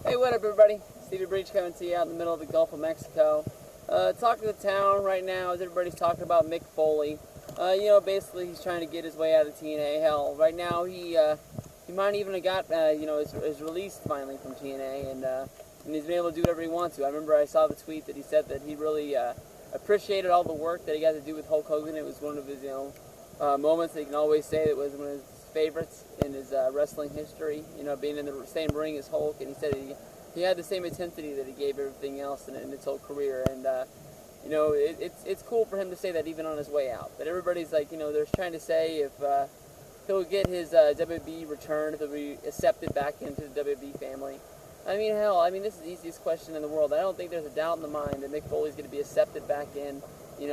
Hey, what up, everybody? Stevie Breach coming to you out in the middle of the Gulf of Mexico. Talking to the town right now as everybody's talking about Mick Foley. Basically he's trying to get his way out of TNA. Hell, right now he might even have got his release finally from TNA, and he's been able to do whatever he wants to. I remember I saw the tweet that he said that he really appreciated all the work that he got to do with Hulk Hogan. It was one of his moments that he can always say it was one of his favorites in his wrestling history, being in the same ring as Hulk, and he said he had the same intensity that he gave everything else in his whole career, and it's cool for him to say that even on his way out. But everybody's like, they're trying to say if he'll get his WWE return, if he'll be accepted back into the WWE family. This is the easiest question in the world. I don't think there's a doubt in the mind that Mick Foley's going to be accepted back in, to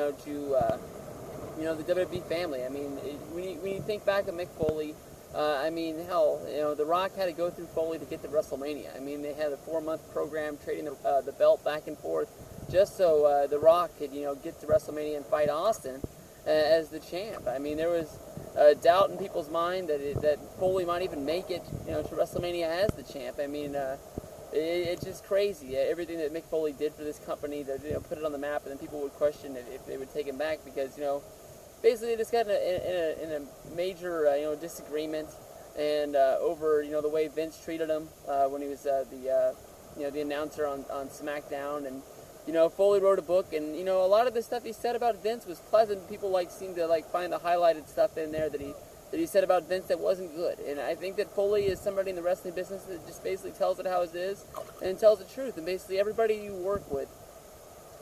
the WWE family. I mean, when you think back of Mick Foley, The Rock had to go through Foley to get to WrestleMania. I mean, they had a 4-month program trading the belt back and forth just so The Rock could, get to WrestleMania and fight Austin as the champ. I mean, there was a doubt in people's mind that Foley might even make it, to WrestleMania as the champ. I mean, it's just crazy. Everything that Mick Foley did for this company to put it on the map, and then people would question it if they would take him back because basically they just got in a major disagreement and over the way Vince treated him when he was the announcer on SmackDown, and Foley wrote a book, and a lot of the stuff he said about Vince was pleasant. People seem to find the highlighted stuff in there that he said about Vince that wasn't good. And I think that Foley is somebody in the wrestling business that just basically tells it how it is and tells the truth. And basically everybody you work with,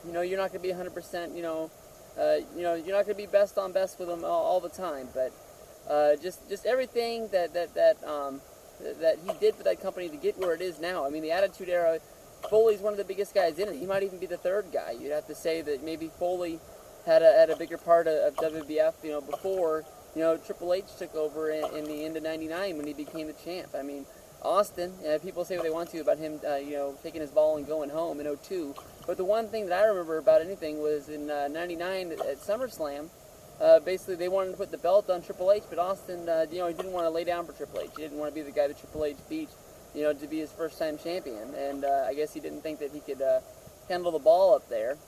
you're not going to be 100%, you're not going to be best on best with them all the time. But just everything that he did for that company to get where it is now. I mean, the Attitude Era, Foley's one of the biggest guys in it. He might even be the third guy. You'd have to say that maybe Foley had a bigger part of WWF, before Triple H took over in the end of '99 when he became the champ. I mean, Austin, people say what they want to about him, taking his ball and going home in '02. But the one thing that I remember about anything was in '99 at SummerSlam. Basically, they wanted to put the belt on Triple H, but Austin, he didn't want to lay down for Triple H. He didn't want to be the guy that Triple H beat, to be his first-time champion. And I guess he didn't think that he could handle the ball up there.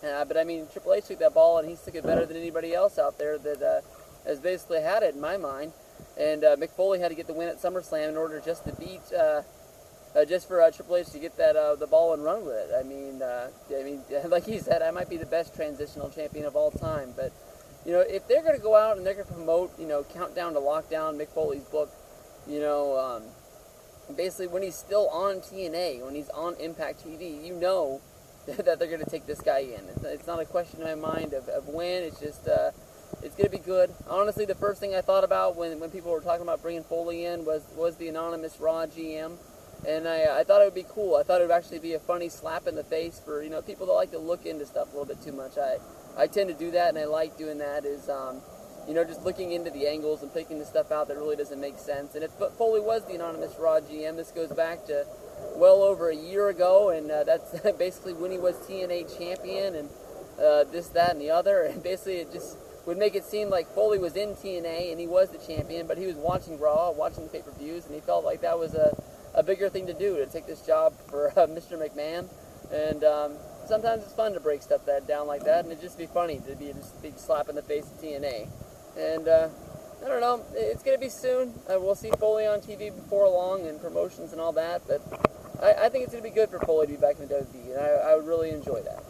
But I mean, Triple H took that ball and he took it better than anybody else out there that has basically had it in my mind. And Mick Foley had to get the win at SummerSlam in order just to beat, just for Triple H to get that the ball and run with it. I mean, like he said, I might be the best transitional champion of all time. But if they're going to go out and they're going to promote, Countdown to Lockdown, Mick Foley's book, basically when he's still on TNA, when he's on Impact TV, that they're going to take this guy in. It's not a question in my mind of when. It's just it's going to be good. Honestly, the first thing I thought about when people were talking about bringing Foley in was the anonymous Raw GM, and I thought it would be cool. I thought it would actually be a funny slap in the face for people that like to look into stuff a little bit too much. I tend to do that, and I like doing that. Is just looking into the angles and picking the stuff out that really doesn't make sense. And if Foley was the anonymous Raw GM, this goes back to well over a year ago, and that's basically when he was TNA champion, and this, that, and the other. And basically it just would make it seem like Foley was in TNA and he was the champion, but he was watching Raw, watching the pay-per-views, and he felt like that was a bigger thing to do, to take this job for Mr. McMahon. And sometimes it's fun to break stuff down like that, and it'd just be funny to be just a big slap in the face of TNA. And I don't know, it's going to be soon. We'll see Foley on TV before long and promotions and all that, but I think it's going to be good for Foley to be back in the WWE, and I would really enjoy that.